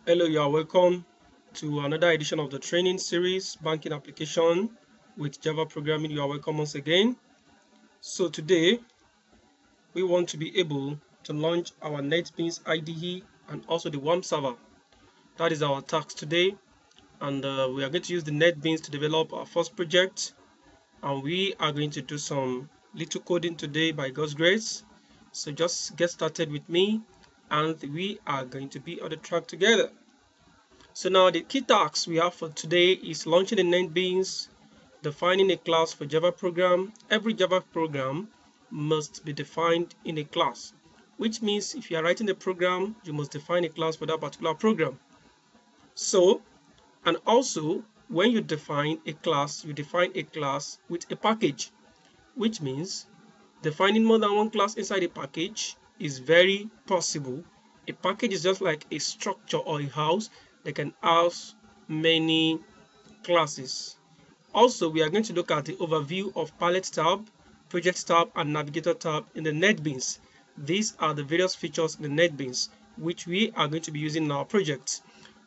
Hello, you are welcome to another edition of the training series, Banking Application with Java Programming. You are welcome once again. So today, we want to be able to launch our NetBeans IDE and also the WAMP server. That is our task today. And we are going to use the NetBeans to develop our first project. And we are going to do some little coding today by God's grace. So just get started with me and we are going to be on the track together. So now the key tasks we have for today is launching the NetBeans, defining a class for Java program. Every Java program must be defined in a class, which means if you are writing a program, you must define a class for that particular program. So, and also when you define a class, you define a class with a package, which means defining more than one class inside a package is very possible. A package is just like a structure or a house that can house many classes. Also, we are going to look at the overview of palette tab, project tab, and navigator tab in the NetBeans. These are the various features in the NetBeans which we are going to be using in our project.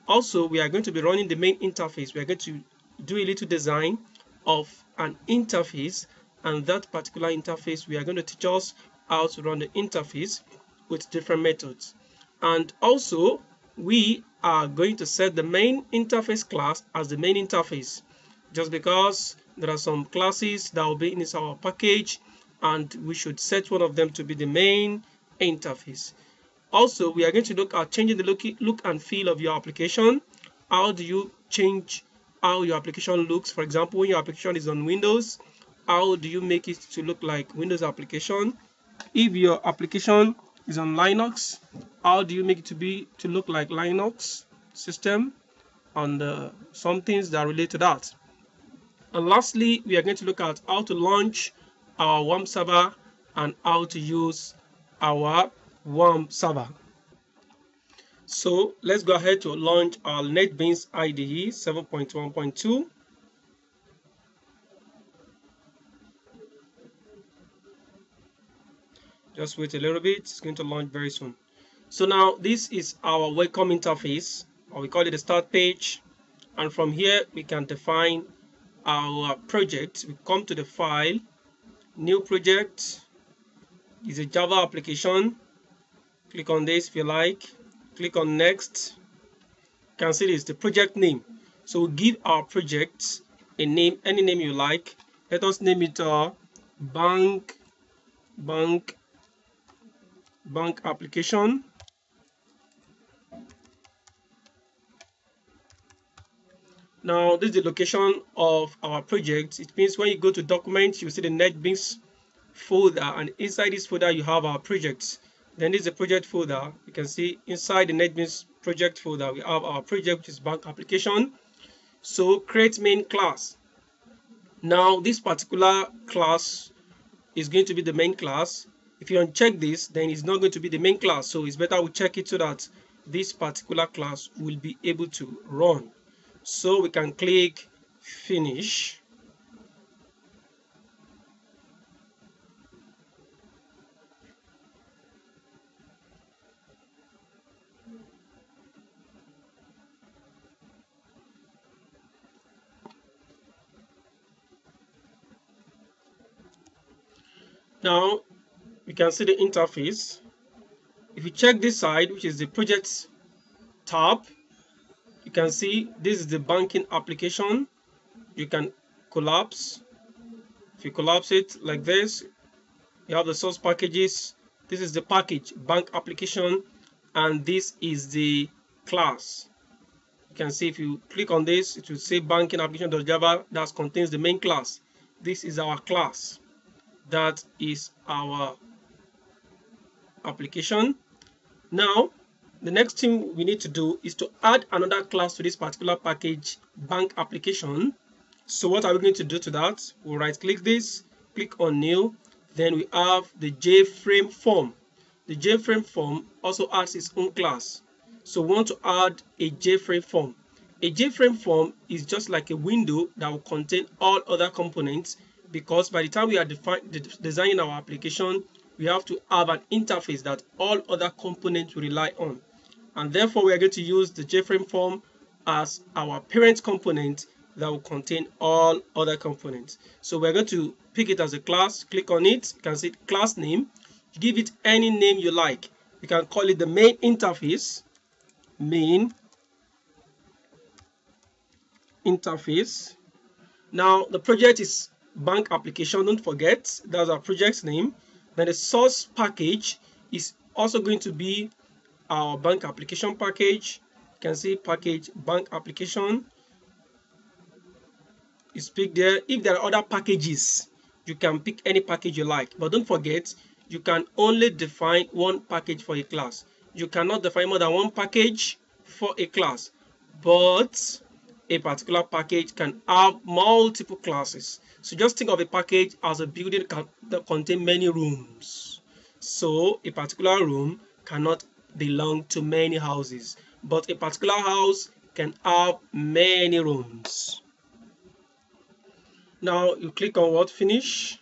Also, we are going to be running the main interface. We are going to do a little design of an interface, and that particular interface we are going to teach us how to run the interface with different methods. And also we are going to set the main interface class as the main interface, just because there are some classes that will be in our package and we should set one of them to be the main interface. Also, we are going to look at changing the look and feel of your application. How do you change how your application looks? For example, when your application is on Windows, how do you make it to look like Windows application? If your application is on Linux, how do you make it to look like Linux system, and some things that relate to that. And lastly, we are going to look at how to launch our WAMP server and how to use our WAMP server. So let's go ahead to launch our NetBeans IDE 7.1.2. Just wait a little bit, it's going to launch very soon. So now this is our welcome interface, or we call it the start page. And from here we can define our project. We come to the file, new project, is a Java application. Click on this if you like, click on next. You can see this, the project name. So we'll give our project a name, any name you like. Let us name it bank application. Now this is the location of our project. It means when you go to documents, you see the NetBeans folder, and inside this folder you have our projects. Then this is the project folder. You can see inside the NetBeans project folder we have our project, which is bank application. So create main class. Now this particular class is going to be the main class. If you uncheck this, then it's not going to be the main class, so it's better we check it so that this particular class will be able to run. So we can click finish. Now we can see the interface. If you check this side, which is the projects tab, you can see this is the banking application. You can collapse. If you collapse it like this, you have the source packages. This is the package, bank application, and this is the class. You can see if you click on this, it will say banking application.java. That contains the main class. This is our class. That is our application. Now the next thing we need to do is to add another class to this particular package, bank application. So what are we going to do to that? We'll right click this, click on new, then we have the JFrame form. The JFrame form also adds its own class. So we want to add a JFrame form. A JFrame form is just like a window that will contain all other components, because by the time we are designing our application, we have to have an interface that all other components will rely on. and therefore we are going to use the JFrame form as our parent component that will contain all other components. So we're going to pick it as a class, click on it, you can see class name, give it any name you like. You can call it the main interface, main interface. Now the project is bank application, don't forget, that's our project's name. Then the source package is also going to be our bank application package. You can see package bank application is picked there. If there are other packages, you can pick any package you like, but don't forget, you can only define one package for a class. You cannot define more than one package for a class, but a particular package can have multiple classes. So just think of a package as a building that contains many rooms. So a particular room cannot belong to many houses, but a particular house can have many rooms. Now you click on what? Finish.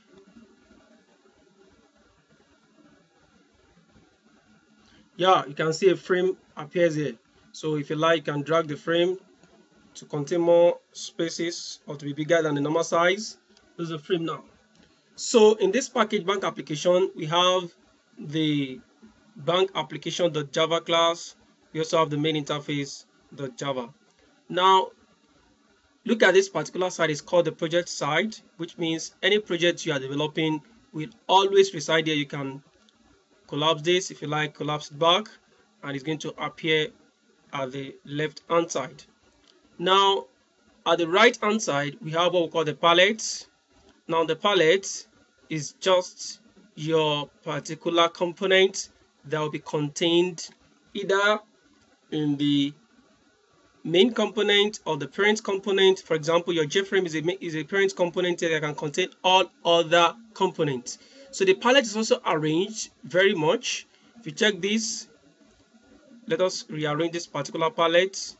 Yeah, you can see a frame appears here. So if you like, you can drag the frame to contain more spaces or to be bigger than the normal size. There's a frame now. So in this package bank application, we have the bank application.java class. We also have the main interface.java. Now look at this particular side, it's called the project side, which means any project you are developing will always reside here. You can collapse this, if you like, collapse it back, and it's going to appear at the left hand side. Now at the right hand side, we have what we call the palette. Now the palette is just your particular component that will be contained either in the main component or the parent component. For example, your JFrame is a parent component that can contain all other components. So the palette is also arranged very much. If you check this, let us rearrange this particular palette.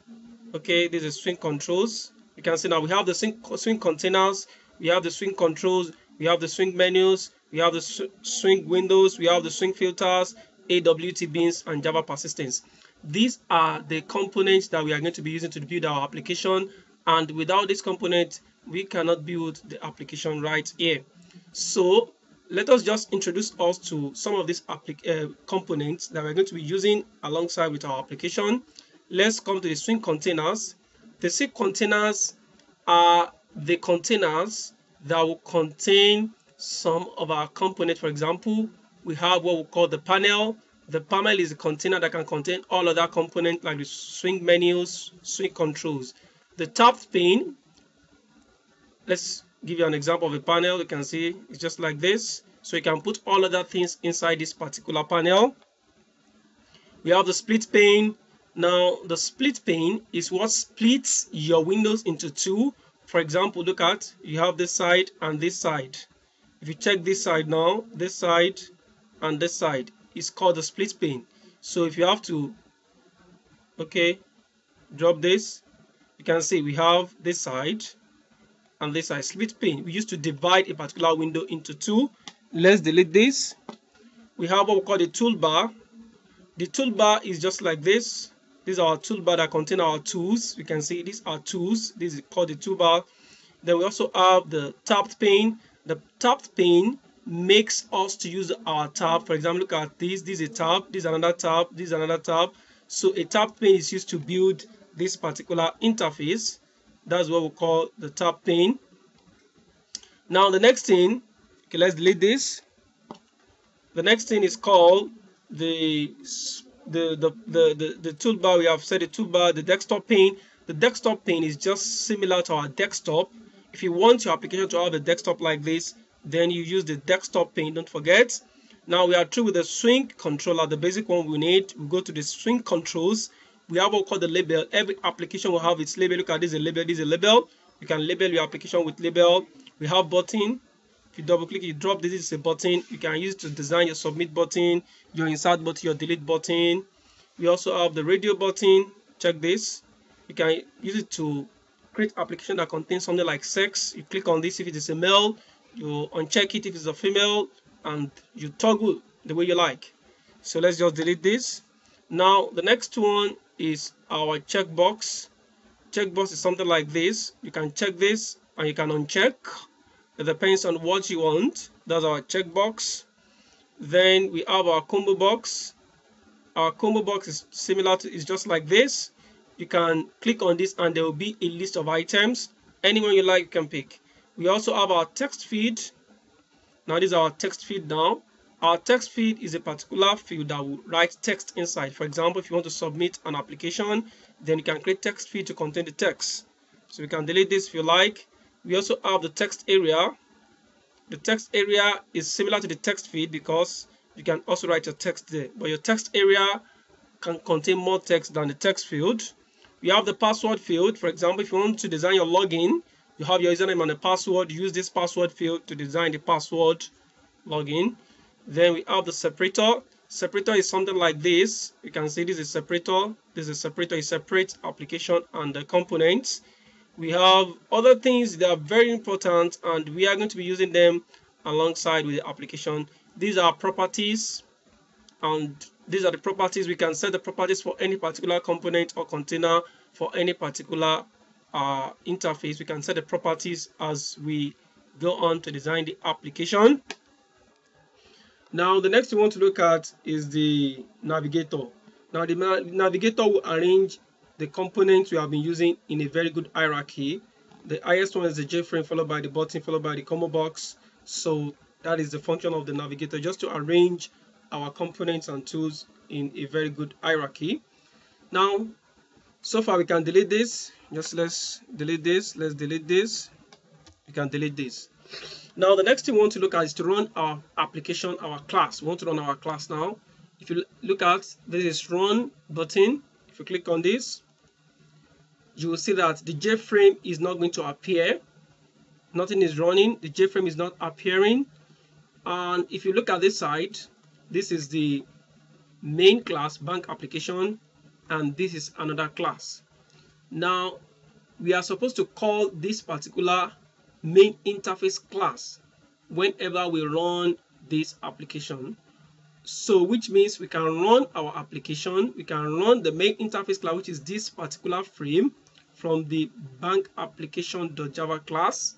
Okay, this is swing controls. You can see now we have the swing containers, we have the swing controls, we have the swing menus, we have the swing windows, we have the swing filters, AWT bins, and Java persistence. These are the components that we are going to be using to build our application, and without this component we cannot build the application right here. So let us just introduce us to some of these components that we're going to be using alongside with our application. Let's come to the swing containers. The swing containers are the containers that will contain some of our components. For example, we have what we call the panel. The panel is a container that can contain all other components like the swing menus, swing controls. The tapped pane, let's give you an example of a panel. You can see it's just like this. So you can put all other things inside this particular panel. We have the split pane. Now the split pane is what splits your windows into two. For example, look at, you have this side and this side. If you check this side now, this side and this side is called the split pane. So if you have to, okay, drop this, you can see we have this side and this side, split pane. We used to divide a particular window into two. Let's delete this. We have what we call the toolbar. The toolbar is just like this. This is our toolbar that contains our tools. You can see these are tools. This is called the toolbar. Then we also have the tapped pane. The tapped pane makes us to use our tab. For example, look at this. This is a tab. This is another tab. This is another tab. So a tapped pane is used to build this particular interface. That's what we call the tapped pane. Now the next thing, okay, let's delete this. The next thing is called the toolbar. We have said the toolbar, the desktop pane. The desktop pane is just similar to our desktop. If you want your application to have a desktop like this, then you use the desktop pane, don't forget. Now we are through with the swing controller, the basic one we need. We go to the swing controls. We have what we call the label. Every application will have its label. Look at this, a label, this is a label. You can label your application with label. We have button. If you double click, you drop this is a button. You can use it to design your submit button, your insert button, your delete button. We also have the radio button. Check this. You can use it to create application that contains something like sex. You click on this if it is a male, you uncheck it if it's a female, and you toggle the way you like. So let's just delete this. Now the next one is our checkbox. Checkbox is something like this. You can check this and you can uncheck. It depends on what you want. That's our checkbox. Then we have our combo box. Our combo box is similar to, it's just like this. You can click on this and there will be a list of items. Anyone you like, you can pick. We also have our text feed. Now this is our text feed now. Our text feed is a particular field that will write text inside. For example, if you want to submit an application, then you can create text feed to contain the text. So we can delete this if you like. We also have the text area. The text area is similar to the text feed because you can also write your text there, but your text area can contain more text than the text field. We have the password field. For example, if you want to design your login, you have your username and the password. Use this password field to design the password login. Then we have the separator. Separator is something like this. You can see this is separator. This is separator. It separates application and the components. We have other things that are very important and we are going to be using them alongside with the application. These are properties, and these are the properties. We can set the properties for any particular component or container for any particular interface. We can set the properties as we go on to design the application. Now the next thing we want to look at is the navigator. Now the navigator will arrange the components we have been using in a very good hierarchy. The highest one is the JFrame, followed by the button, followed by the combo box. So that is the function of the navigator, just to arrange our components and tools in a very good hierarchy. Now, so far we can delete this. Let's delete this. Let's delete this. We can delete this. Now the next thing we want to look at is to run our application, our class. We want to run our class now. If you look at this is run button. If you click on this, you will see that the JFrame is not going to appear. Nothing is running. The JFrame is not appearing. And if you look at this side, this is the main class, bank application, and this is another class. Now we are supposed to call this particular main interface class whenever we run this application. So which means we can run our application, we can run the main interface class, which is this particular frame, from the bank application.java class.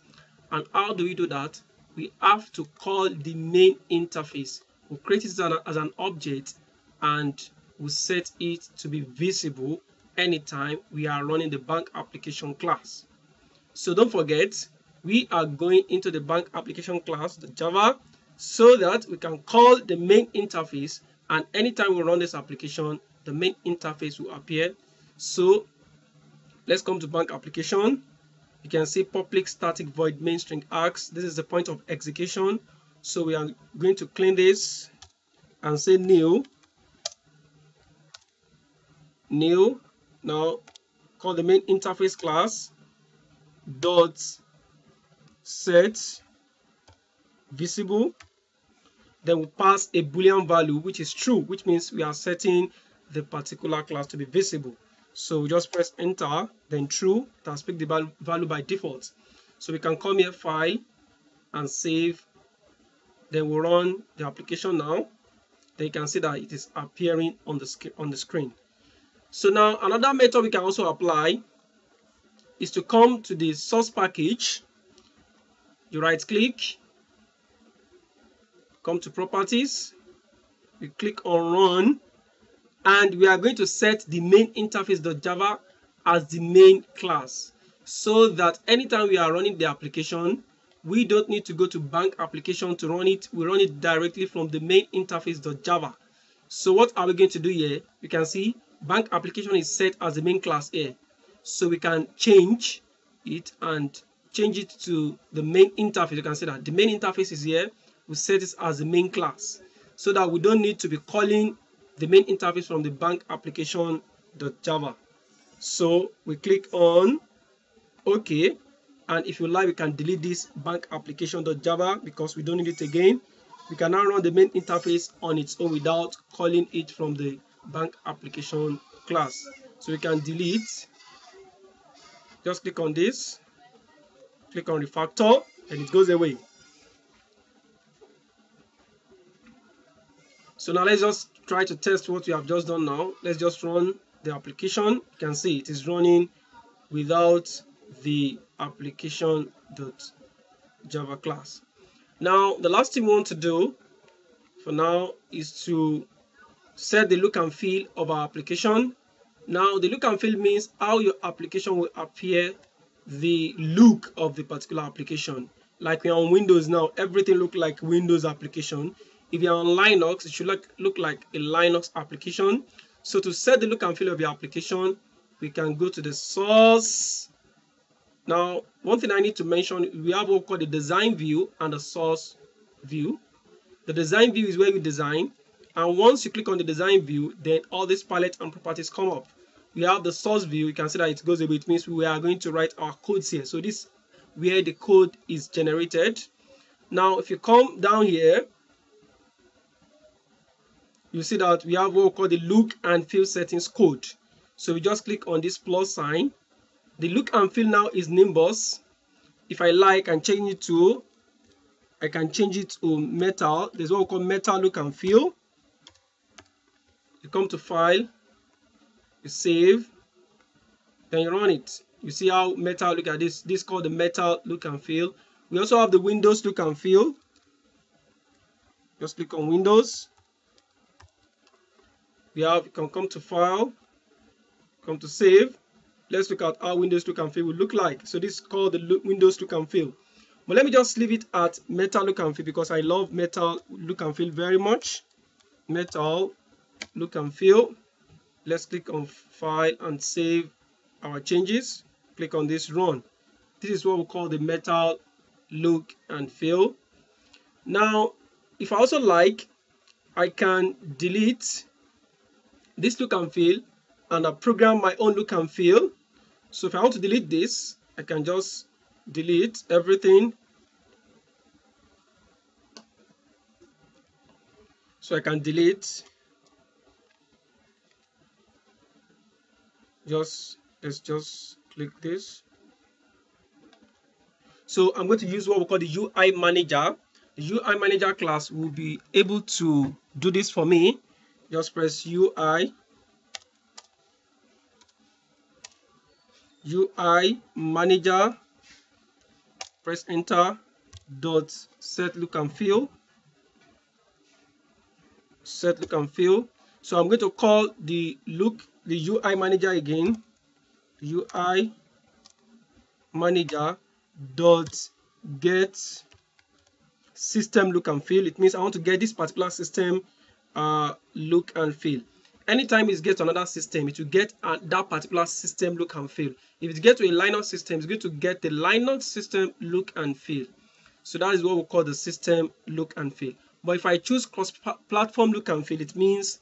And how do we do that? We have to call the main interface. We'll create it as an object and we'll set it to be visible anytime we are running the bank application class. So don't forget, we are going into the bank application class, the Java, so that we can call the main interface, and anytime we run this application, the main interface will appear. So let's come to bank application. You can see public static void main string args. This is the point of execution. So we are going to clean this and say new. Now call the main interface class dot set visible. Then we pass a boolean value which is true, which means we are setting the particular class to be visible. So we just press enter, then true, that's pick the value by default. So we can come here, file, and save. Then we'll run the application now. Then you can see that it is appearing on the screen. So now another method we can also apply is to come to the source package. You right click, come to properties, we click on run, and we are going to set the main interface.java as the main class, so that anytime we are running the application, we don't need to go to bank application to run it. We run it directly from the main interface.java. So what are we going to do here? You can see bank application is set as the main class here. So we can change it and change it to the main interface. You can see that the main interface is here. We set this as the main class, so that we don't need to be calling the main interface from the bank application.java. So we click on OK, and if you like, we can delete this bank application.java because we don't need it again. We can now run the main interface on its own without calling it from the bank application class. So we can delete. Just click on this, click on refactor, and it goes away. So now let's just try to test what we have just done now. Let's just run the application. You can see it is running without the application.java class. Now the last thing we want to do for now is to set the look and feel of our application. Now the look and feel means how your application will appear, the look of the particular application. Like we're on Windows now, everything look like Windows application. If you're on Linux, it should look like a Linux application. So to set the look and feel of your application, we can go to the source. Now, one thing I need to mention, we have what we call the design view and the source view. The design view is where you design, and once you click on the design view, then all these palette and properties come up. We have the source view. You can see that it goes a bit, means we are going to write our codes here. So this where the code is generated. Now, if you come down here, you see that we have what we call the look and feel settings code. So we just click on this plus sign. The look and feel now is Nimbus. If I like and change it to, I can change it to metal. There's what we call metal look and feel. You come to file, you save, then you run it. You see how metal look at this. This is called the metal look and feel. We also have the Windows look and feel. Just click on Windows. You can come to file, come to save. Let's look at how Windows look and feel will look like. So this is called the Windows look and feel. But let me just leave it at metal look and feel because I love metal look and feel very much. Metal look and feel. Let's click on file and save our changes. Click on this run. This is what we call the metal look and feel. Now, if I also like, I can delete this look and feel and I program my own look and feel. So if I want to delete this, I can just delete everything. So I can delete. Let's just click this. So I'm going to use what we call the UI manager. The UI manager class will be able to do this for me. Just press UI manager, press enter, dot set look and feel. Set look and feel. So I'm going to call the UI manager again. UI manager dot get system look and feel. It means I want to get this particular system look and feel. Anytime it gets to another system, it will get that particular system look and feel. If it gets to a Linux system, it's going to get the Linux system look and feel. So that is what we call the system look and feel. But if I choose cross-platform look and feel, it means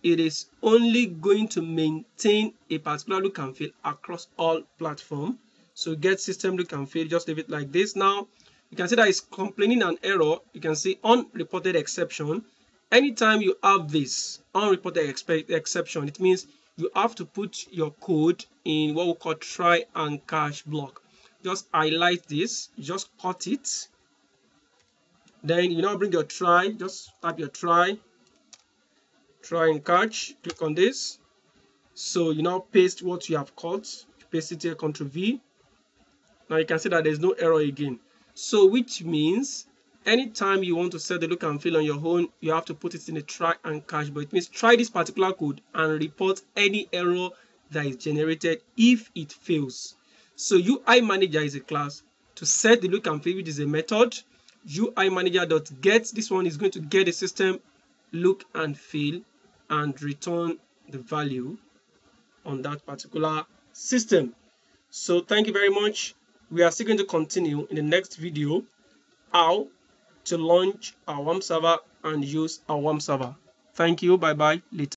it is only going to maintain a particular look and feel across all platforms. So get system look and feel, just leave it like this. Now, you can see that it's complaining an error. You can see unreported exception. Anytime you have this unreported exception, it means you have to put your code in what we call try and catch block. Just highlight this, you just cut it. Then you now bring your try, just type your try and catch, click on this. So you now paste what you have cut, paste it here, Ctrl V. Now you can see that there's no error again. So which means anytime you want to set the look and feel on your own, you have to put it in a try and catch. But it means try this particular code and report any error that is generated if it fails. So UI manager is a class to set the look and feel, which is a method. UI manager.get, this one is going to get the system look and feel and return the value on that particular system. So thank you very much. We are still going to continue in the next video how to launch our WAMP server and use our WAMP server. Thank you. Bye bye. Later.